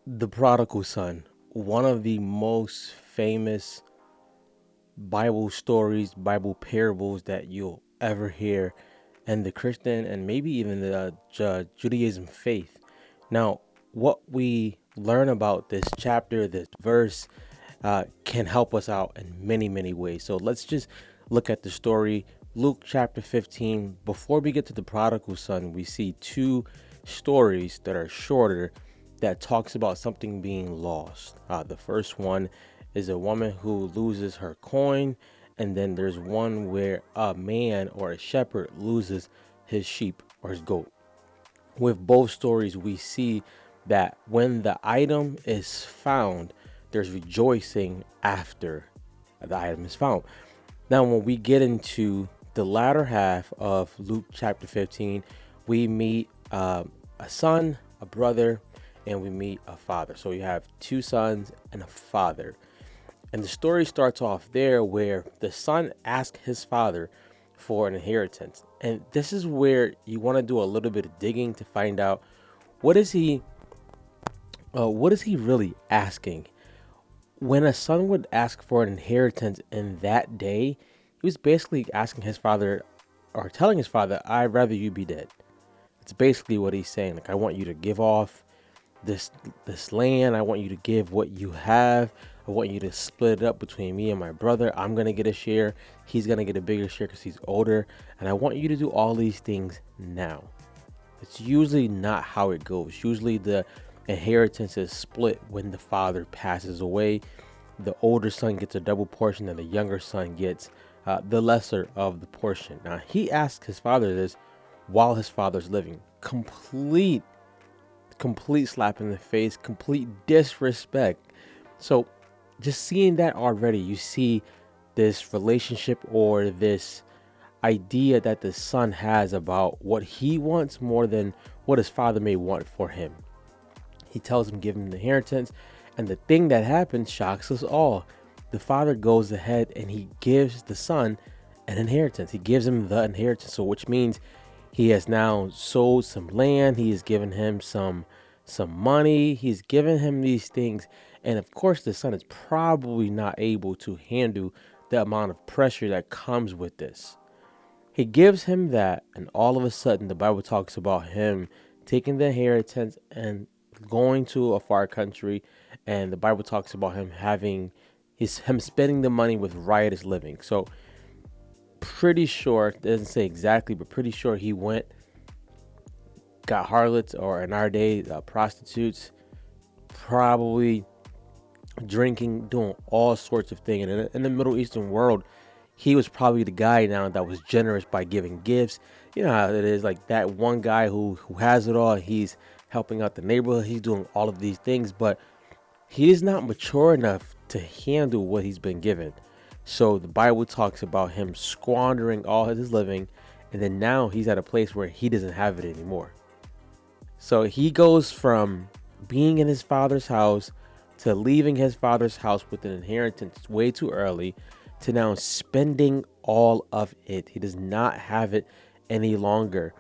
The Prodigal Son, one of the most famous Bible stories, Bible parables that you'll ever hear in the Christian and maybe even the Judaism faith. Now, what we learn about this chapter, this verse, can help us out in many, many ways. So let's just look at the story. Luke chapter 15. Before we get to the prodigal son, we see two stories that are shorter that talks about something being lost. The first one is a woman who loses her coin, and then there's one where a man or a shepherd loses his sheep or his goat. With both stories, we see that when the item is found, there's rejoicing after the item is found. Now, when we get into the latter half of Luke chapter 15, we meet a son, a brother, and we meet a father. So you have two sons and a father. And the story starts off there where the son asks his father for an inheritance. And this is where you want to do a little bit of digging to find out what is he what is he really asking. When a son would ask for an inheritance in that day, he was basically asking his father or telling his father, I'd rather you be dead. It's basically what he's saying. Like, I want you to give off this land. I want you to give what you have. I want you to split it up between me and my brother. I'm gonna get a share. He's gonna get a bigger share because he's older. And I want you to do all these things now. It's usually not how it goes. Usually the inheritance is split when the father passes away. The older son gets a double portion and the younger son gets the lesser of the portion. Now, he asks his father this while his father's living. Complete slap in the face, complete disrespect. So just seeing that already, you see this relationship or this idea that the son has about what he wants more than what his father may want for him. He tells him, give him the inheritance. And the thing that happens shocks us all. The father goes ahead and he gives the son an inheritance. He gives him the inheritance. So which means he has now sold some land. He has given him some money. He's given him these things. And of course, the son is probably not able to handle the amount of pressure that comes with this. He gives him that, and all of a sudden, the Bible talks about him taking the inheritance and going to a far country, and the Bible talks about him him spending the money with riotous living. So, pretty sure, it doesn't say exactly, but pretty sure he went, got harlots, or in our day, prostitutes, probably drinking, doing all sorts of things. And in the Middle Eastern world, he was probably the guy now that was generous by giving gifts. You know how it is, like that one guy who has it all. He's helping out the neighborhood. He's doing all of these things, but he is not mature enough to handle what he's been given. So the Bible talks about him squandering all his living, and then now he's at a place where he doesn't have it anymore. So he goes from being in his father's house to leaving his father's house with an inheritance way too early to now spending all of it. He does not have it any longer.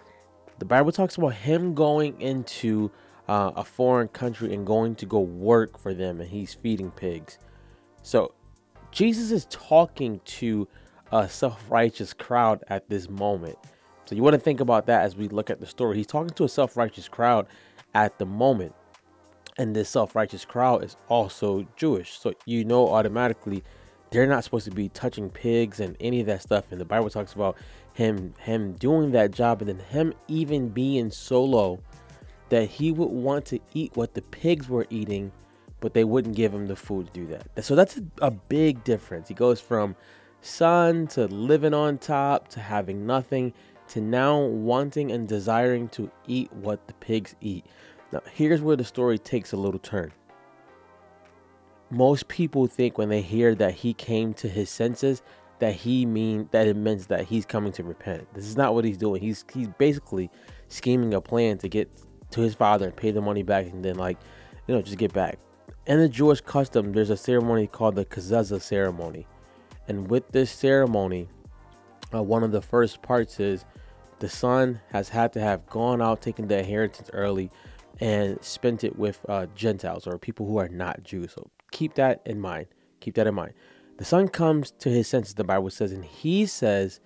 The Bible talks about him going into a foreign country and going to go work for them, and he's feeding pigs. So Jesus is talking to a self-righteous crowd at this moment. So you want to think about that as we look at the story. He's talking to a self-righteous crowd at the moment. And this self-righteous crowd is also Jewish. So you know automatically they're not supposed to be touching pigs and any of that stuff. And the Bible talks about him doing that job, and then him even being so low that he would want to eat what the pigs were eating, but they wouldn't give him the food to do that. So that's a big difference. He goes from son to living on top to having nothing to now wanting and desiring to eat what the pigs eat. Now, here's where the story takes a little turn. Most people think when they hear that he came to his senses that it means that he's coming to repent. This is not what he's doing. He's basically scheming a plan to get to his father and pay the money back, and then just get back. In the Jewish custom, there's a ceremony called the Kezuzah ceremony, and with this ceremony, one of the first parts is the son has had to have gone out taking the inheritance early, and spent it with Gentiles or people who are not Jews. So keep that in mind. Keep that in mind. The son comes to his senses, the Bible says, and he says,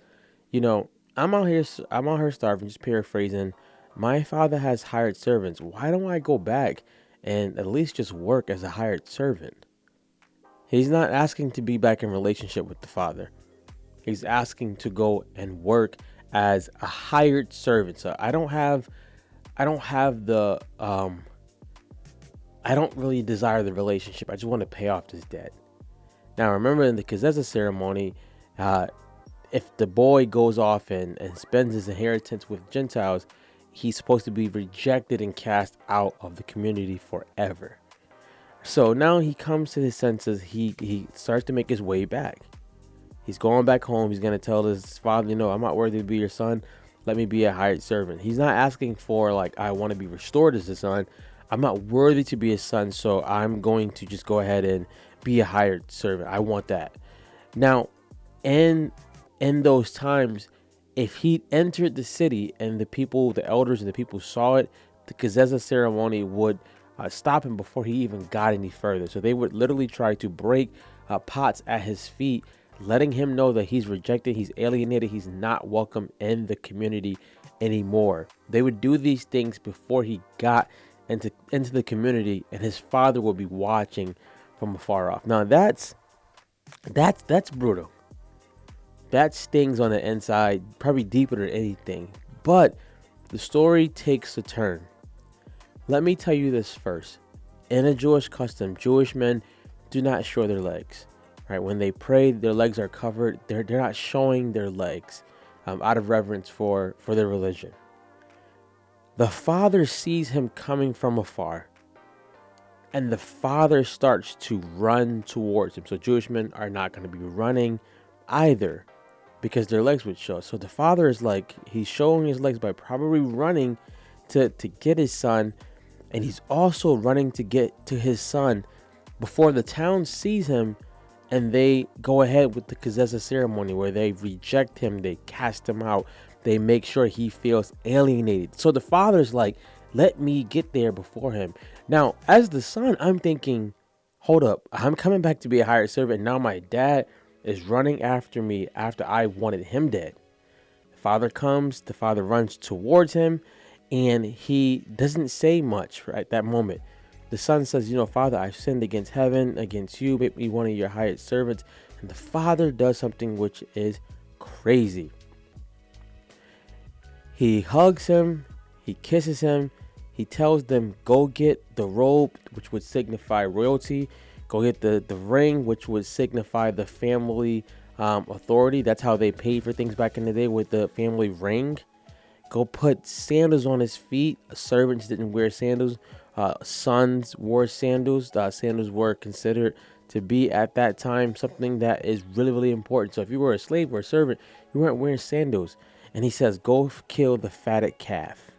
I'm out here starving, just paraphrasing. My father has hired servants. Why don't I go back and at least just work as a hired servant? He's not asking to be back in relationship with the father. He's asking to go and work as a hired servant. So I don't have the I don't really desire the relationship. I just want to pay off this debt. Now remember, in the Kezeza ceremony, if the boy goes off and spends his inheritance with Gentiles, he's supposed to be rejected and cast out of the community forever. So now he comes to his senses. He starts to make his way back. He's going back home. He's going to tell his father, I'm not worthy to be your son. Let me be a hired servant. He's not asking for, like, I want to be restored as a son. I'm not worthy to be a son, so I'm going to just go ahead and be a hired servant. I want that. Now, in those times, if he entered the city and the elders and the people saw it, the Kezeza ceremony would stop him before he even got any further. So they would literally try to break pots at his feet, letting him know that he's rejected, he's alienated, he's not welcome in the community anymore. They would do these things before he got into the community, and his father would be watching from afar off. Now that's brutal. That stings on the inside, probably deeper than anything. But the story takes a turn. Let me tell you this first. In a Jewish custom, Jewish men do not show their legs. Right? When they pray, their legs are covered. They're not showing their legs out of reverence for their religion. The father sees him coming from afar, and the father starts to run towards him. So Jewish men are not going to be running either, because their legs would show. So the father is like, he's showing his legs by probably running to get his son. And he's also running to get to his son before the town sees him, and they go ahead with the Kezeza ceremony where they reject him, they cast him out, they make sure he feels alienated. So the father's like, let me get there before him. Now, as the son, I'm thinking, hold up, I'm coming back to be a hired servant. Now my dad is running after me after I wanted him dead. The father comes, the father runs towards him, and he doesn't say much right at that moment. The son says, Father, I've sinned against heaven, against you, make me one of your hired servants. And the father does something which is crazy. He hugs him, he kisses him, he tells them, go get the robe, which would signify royalty. Go get the ring, which would signify the family authority. That's how they paid for things back in the day, with the family ring. Go put sandals on his feet. Servants didn't wear sandals. Sons wore sandals. Sandals were considered to be, at that time, something that is really, really important. So if you were a slave or a servant, you weren't wearing sandals. And he says, go kill the fatted calf.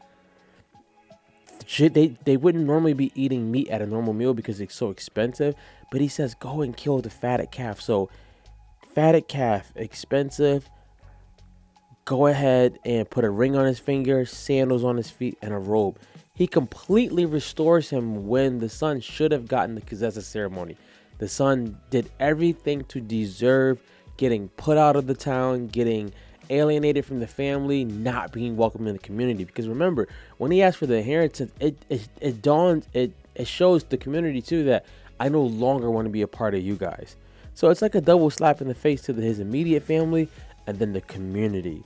They wouldn't normally be eating meat at a normal meal because it's so expensive. But he says, go and kill the fatted calf. So fatted calf, expensive. Go ahead and put a ring on his finger, sandals on his feet, and a robe. He completely restores him when the son should have gotten the Kezeza ceremony. The son did everything to deserve getting put out of the town, getting alienated from the family, not being welcome in the community. Because remember, when he asked for the inheritance, it shows the community too that I no longer want to be a part of you guys. So it's like a double slap in the face to his immediate family and then the community.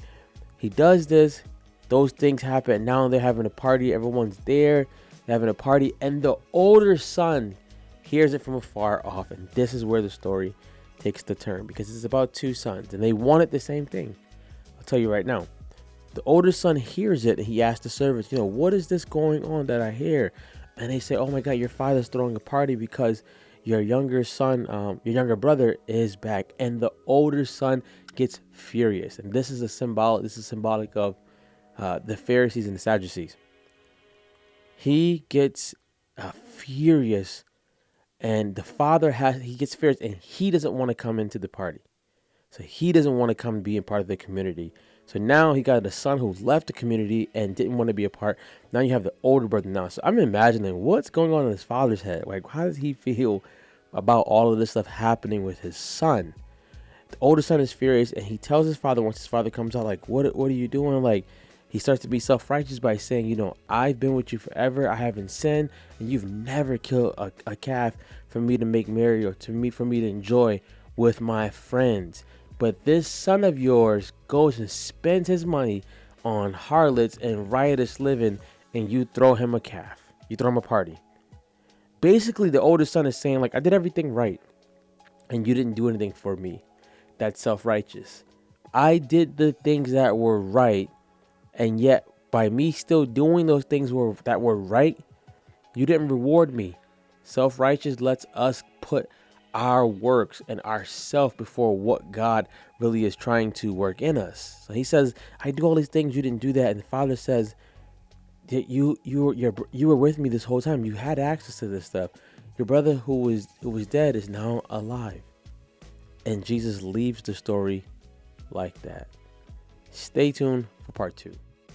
He does this, those things happen. Now they're having a party, everyone's there, they're having a party, and the older son hears it from afar off. And this is where the story takes the turn, because it's about two sons and they wanted the same thing. I'll tell you right now, the older son hears it and he asks the servants, what is this going on that I hear? And they say, oh my God, your father's throwing a party because your younger son, your younger brother is back. And the older son gets furious. And this is symbolic of the Pharisees and the Sadducees. He gets furious, and the father gets furious, and he doesn't want to come into the party. So he doesn't want to come be a part of the community. So now he got a son who left the community and didn't want to be a part. Now you have the older brother now. So I'm imagining what's going on in his father's head. Like, how does he feel about all of this stuff happening with his son? The older son is furious, and he tells his father, once his father comes out, like, what are you doing? Like, he starts to be self-righteous by saying, I've been with you forever. I haven't sinned, and you've never killed a calf for me to make merry or for me to enjoy with my friends. But this son of yours goes and spends his money on harlots and riotous living, and you throw him a calf. You throw him a party. Basically, the older son is saying, like, I did everything right, and you didn't do anything for me. That's self-righteous. I did the things that were right, and yet by me still doing those things that were right, you didn't reward me. Self-righteous lets us put our works and ourself before what God really is trying to work in us. So he says, I do all these things, you didn't do that. And the father says, you were with me this whole time. You had access to this stuff. Your brother who was dead is now alive. And Jesus leaves the story like that. Stay tuned for part 2.